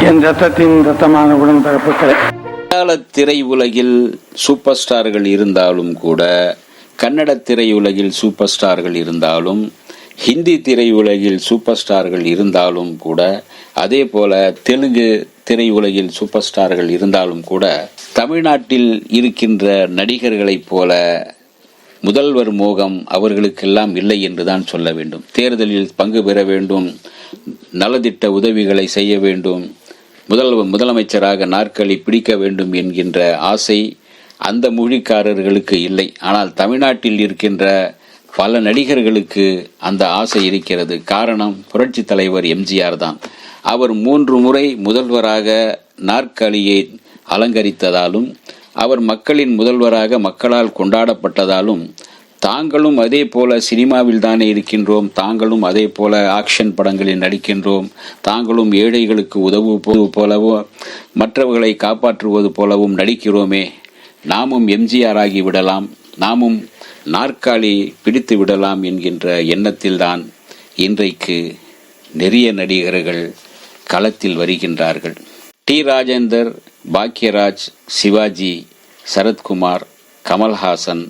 என் ரத்தத்தின் ரத்தமான உடன்பிறப்புகளே, மலையாள திரையுலகில் சூப்பர் ஸ்டார்கள் இருந்தாலும் கூட, கன்னட திரையுலகில் சூப்பர் ஸ்டார்கள் இருந்தாலும், ஹிந்தி திரையுலகில் சூப்பர் ஸ்டார்கள் இருந்தாலும் கூட, அதே போல தெலுங்கு திரையுலகில் சூப்பர் ஸ்டார்கள் இருந்தாலும் கூட, தமிழ்நாட்டில் இருக்கின்ற நடிகர்களைப் போல முதல்வர் மோகம் அவர்களுக்கெல்லாம் இல்லை என்றுதான் சொல்ல வேண்டும். தேர்தலில் பங்கு பெற வேண்டும், நலத்திட்ட உதவிகளை செய்ய வேண்டும், முதலமைச்சராக நாற்காலி பிடிக்க வேண்டும் என்கின்ற ஆசை அந்த மொழிக்காரர்களுக்கு இல்லை. ஆனால் தமிழ்நாட்டில் இருக்கின்ற பல நடிகர்களுக்கு அந்த ஆசை இருக்கிறது. காரணம், புரட்சி தலைவர் எம்ஜிஆர் தான். அவர் 3 முறை முதல்வராக நாற்காலியை அலங்கரித்ததாலும், அவர் மக்களின் முதல்வராக மக்களால் கொண்டாடப்பட்டதாலும், தாங்களும் அதே போல சினிமாவில் தானே இருக்கின்றோம், தாங்களும் அதே போல ஆக்ஷன் படங்களில் நடிக்கின்றோம், தாங்களும் ஏழைகளுக்கு உதவுவது போலவோ மற்றவர்களை காப்பாற்றுவது போலவும் நடிக்கிறோமே, நாமும் எம்ஜிஆர் ஆகி விடலாம், நாமும் நாற்காலி பிடித்து விடலாம் என்கின்ற எண்ணத்தில்தான் இன்றைக்கு நிறைய நடிகர்கள் களத்தில் வருகின்றார்கள். டி. ராஜேந்தர், பாக்யராஜ், சிவாஜி, சரத்குமார், கமல்ஹாசன்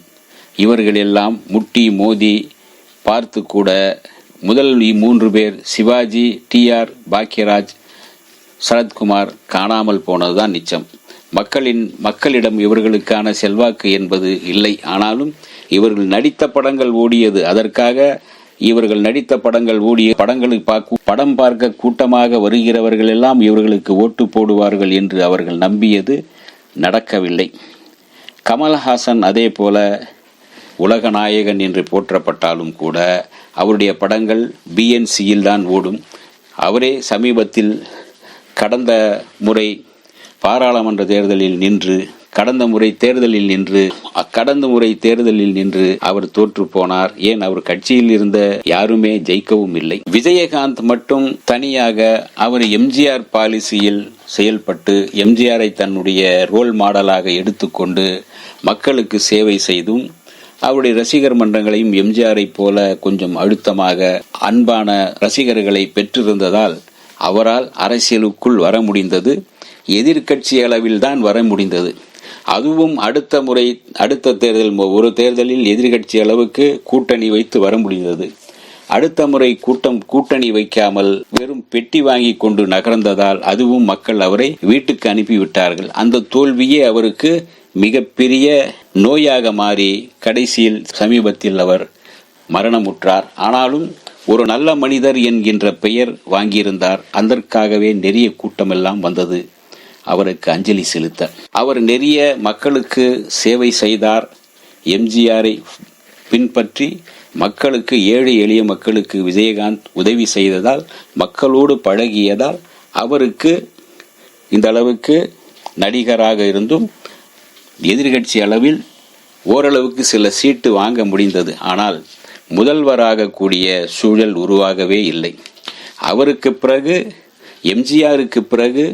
இவர்களெல்லாம் முட்டி மோதி பார்த்து கூட முதல் 3 பேர் சிவாஜி, டிஆர், பாக்யராஜ், சரத்குமார் காணாமல் போனதுதான் நிச்சயம். மக்களிடம் இவர்களுக்கான செல்வாக்கு என்பது இல்லை. ஆனாலும் இவர்கள் நடித்த படங்கள் ஓடியது. அதற்காக இவர்கள் நடித்த படங்கள் ஓடிய படம் பார்க்க கூட்டமாக வருகிறவர்கள் எல்லாம் இவர்களுக்கு ஓட்டு போடுவார்கள் என்று அவர்கள் நம்பியது நடக்கவில்லை. கமல்ஹாசன் அதே போல உலக நாயகன் என்று போற்றப்பட்டாலும் கூட அவருடைய படங்கள் பிஎன்சியில் தான் ஓடும். அவரே சமீபத்தில் கடந்த முறை பாராளுமன்ற தேர்தலில் நின்று கடந்த முறை தேர்தலில் நின்று அவர் தோற்று போனார். ஏன், அவர் கட்சியில் இருந்த யாருமே ஜெயிக்கவும் இல்லை. விஜயகாந்த் மட்டும் தனியாக அவர் எம்ஜிஆர் பாலிசியில் செயல்பட்டு எம்ஜிஆரை தன்னுடைய ரோல் மாடலாக எடுத்துக்கொண்டு மக்களுக்கு சேவை செய்தும், அவருடைய ரசிகர் மன்றங்களையும் எம்ஜிஆரை போல கொஞ்சம் அழுத்தமாக அன்பான ரசிகர்களை பெற்றிருந்ததால் அவரால் அரசியலுக்குள் வர முடிந்தது. எதிர்கட்சி அளவில் தான் வர முடிந்தது. அதுவும் அடுத்த தேர்தல், ஒரு தேர்தலில் எதிர்கட்சி அளவுக்கு கூட்டணி வைத்து வர முடிந்தது. அடுத்த முறை கூட்டணி வைக்காமல் வெறும் பெட்டி வாங்கி கொண்டு நகர்ந்ததால் அதுவும் மக்கள் அவரை வீட்டுக்கு அனுப்பிவிட்டார்கள். அந்த தோல்வியே அவருக்கு மிகப்பெரிய நோயாக மாறி கடைசியில் சமீபத்தில் அவர் மரணமுற்றார். ஆனாலும் ஒரு நல்ல மனிதர் என்கின்ற பெயர் வாங்கியிருந்தார். அதற்காகவே நிறைய கூட்டமெல்லாம் வந்தது அவருக்கு அஞ்சலி செலுத்த. அவர் நிறைய மக்களுக்கு சேவை செய்தார். எம்ஜிஆரை பின்பற்றி மக்களுக்கு, ஏழை எளிய மக்களுக்கு விஜயகாந்த் உதவி செய்ததால், மக்களோடு பழகியதால் அவருக்கு இந்த அளவுக்கு நடிகராக இருந்தும் எதிர்கட்சி அளவில் ஓரளவுக்கு சில சீட்டு வாங்க முடிந்தது. ஆனால் முதல்வராக கூடிய சூழல் உருவாகவே இல்லை. அவருக்கு பிறகு, எம்ஜிஆருக்கு பிறகு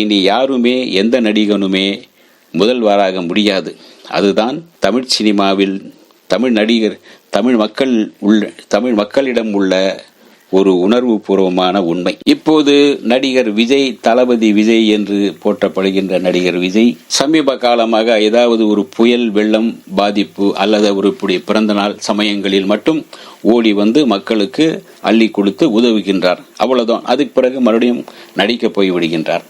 இனி யாருமே, எந்த நடிகனுமே முதல்வராக முடியாது. அதுதான் தமிழ் சினிமாவில் தமிழ் மக்களிடம் உள்ள ஒரு உணர்வு பூர்வமான உண்மை. இப்போது நடிகர் விஜய், தளபதி விஜய் என்று போற்றப்படுகின்ற நடிகர் விஜய் சமீப காலமாக ஏதாவது ஒரு புயல், வெள்ளம் பாதிப்பு அல்லது அவருடைய பிறந்த நாள் சமயங்களில் மட்டும் ஓடி வந்து மக்களுக்கு அள்ளி கொடுத்து உதவுகின்றார். அவ்வளவுதான். அதுக்கு பிறகு மறுபடியும் நடிக்க போய் விடுகின்றார்.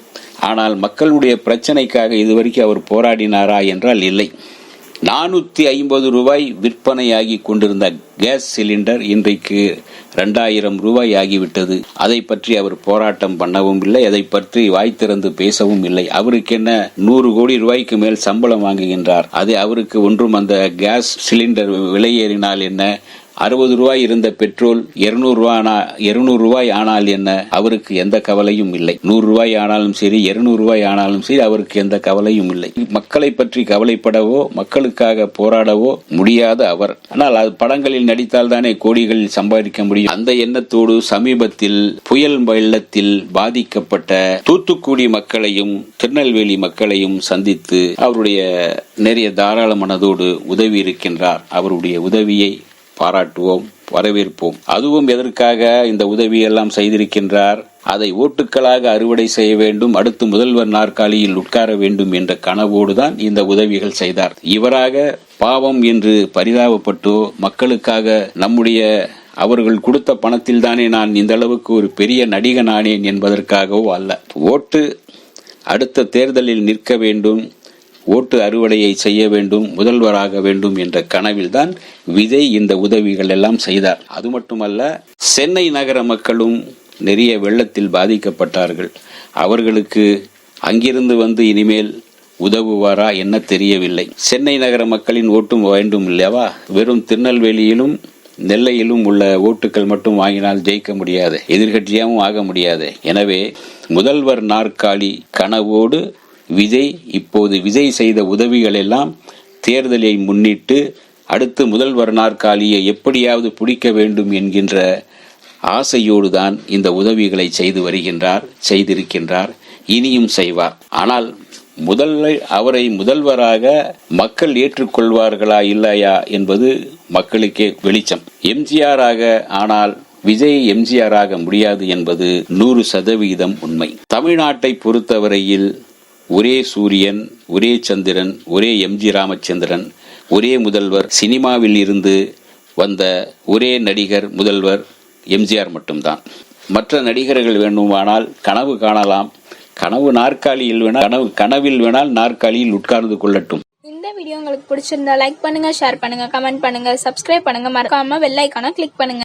ஆனால் மக்களுடைய பிரச்சனைக்காக இதுவரைக்கும் அவர் போராடினாரா என்றால் இல்லை. 450 ரூபாய் விற்பனையாகி கொண்டிருந்த கேஸ் சிலிண்டர் இன்றைக்கு 2000 ரூபாய் ஆகிவிட்டது. அதை பற்றி அவர் போராட்டம் பண்ணவும் இல்லை, அதை பற்றி வாய் திறந்து பேசவும் இல்லை. அவருக்கு என்ன 100 கோடி ரூபாய்க்கு மேல் சம்பளம் வாங்குகின்றார். அது அவருக்கு ஒன்றும், அந்த கேஸ் சிலிண்டர் விலை ஏறினால் என்ன, 60 ரூபாய் இருந்த பெட்ரோல் 200 ரூபாய் ஆனால் என்ன, அவருக்கு எந்த கவலையும் இல்லை. 100 ரூபாய் ஆனாலும் சரி, 200 ரூபாய் ஆனாலும் சரி, அவருக்கு எந்த கவலையும் இல்லை. மக்களை பற்றி கவலைப்படவோ மக்களுக்காக போராடவோ முடியாத அவர். ஆனால் அது படங்களில் நடித்தால் தானே கோடிகளில் சம்பாதிக்க முடியும். அந்த எண்ணத்தோடு சமீபத்தில் புயல் வெள்ளத்தில் பாதிக்கப்பட்ட தூத்துக்குடி மக்களையும் திருநெல்வேலி மக்களையும் சந்தித்து அவருடைய நிறைய தாராள மனதோடு உதவி இருக்கின்றார். அவருடைய உதவியை பாராட்டுவோம், வரவேற்போம். அதுவும் எதற்காக இந்த உதவியெல்லாம் செய்திருக்கின்றார்? அதை ஓட்டுக்களாக அறுவடை செய்ய வேண்டும், அடுத்து முதல்வர் நாற்காலியில் உட்கார வேண்டும் என்ற கனவோடுதான் இந்த உதவிகள் செய்தார். இவராக பாவம் என்று பரிதாபப்பட்டோ மக்களுக்காக அவர்கள் கொடுத்த பணத்தில் தானே நான் இந்த அளவுக்கு ஒரு பெரிய நடிகன் ஆனேன் என்பதற்காகவோ அல்ல. ஓட்டு அடுத்த தேர்தலில் நிற்க வேண்டும், ஓட்டு அறுவடையை செய்ய வேண்டும், முதல்வராக வேண்டும் என்ற கனவில் தான் விஜய் இந்த உதவிகள் எல்லாம் செய்தார். அது மட்டுமல்ல, சென்னை நகர மக்களும் நிறைய வெள்ளத்தில் பாதிக்கப்பட்டார்கள். அவர்களுக்கு அங்கிருந்து வந்து இனிமேல் உதவுவாரா என்ன தெரியவில்லை. சென்னை நகர மக்களின் ஓட்டும் வேண்டும் இல்லவா? வெறும் திருநெல்வேலியிலும் நெல்லையிலும் உள்ள ஓட்டுகள் மட்டும் வாங்கினால் ஜெயிக்க முடியாது, எதிர்கட்சியாகவும் ஆக முடியாது. எனவே முதல்வர் நாற்காலி கனவோடு விஜய் செய்த உதவிகள் எல்லாம் தேர்தலை முன்னிட்டு அடுத்து முதல்வர் நாற்காலியை எப்படியாவது பிடிக்க வேண்டும் என்கின்ற ஆசையோடு தான் இந்த உதவிகளை செய்திருக்கின்றார், இனியும் செய்வார். ஆனால் அவரை முதல்வராக மக்கள் ஏற்றுக்கொள்வார்களா இல்லையா என்பது மக்களுக்கே வெளிச்சம். எம்ஜிஆராக ஆனால் விஜய் எம்ஜிஆராக முடியாது என்பது 100% உண்மை. தமிழ்நாட்டை பொறுத்தவரையில் ஒரே சூரியன், ஒரே சந்திரன், ஒரே எம்ஜி ராமச்சந்திரன், ஒரே முதல்வர், சினிமாவில் இருந்து வந்த ஒரே நடிகர் முதல்வர் எம்ஜிஆர் மட்டும்தான். மற்ற நடிகர்கள் வேண்டுமானால் கனவு காணலாம், கனவில் வேணால் நாற்காலியில் உட்கார்ந்து கொள்ளட்டும். இந்த வீடியோ உங்களுக்கு பிடிச்சிருந்தா லைக் பண்ணுங்க, ஷேர் பண்ணுங்க, கமெண்ட் பண்ணுங்க, சப்ஸ்கிரைப் பண்ணுங்க, மறக்காம பெல் ஐகானை கிளிக் பண்ணுங்க.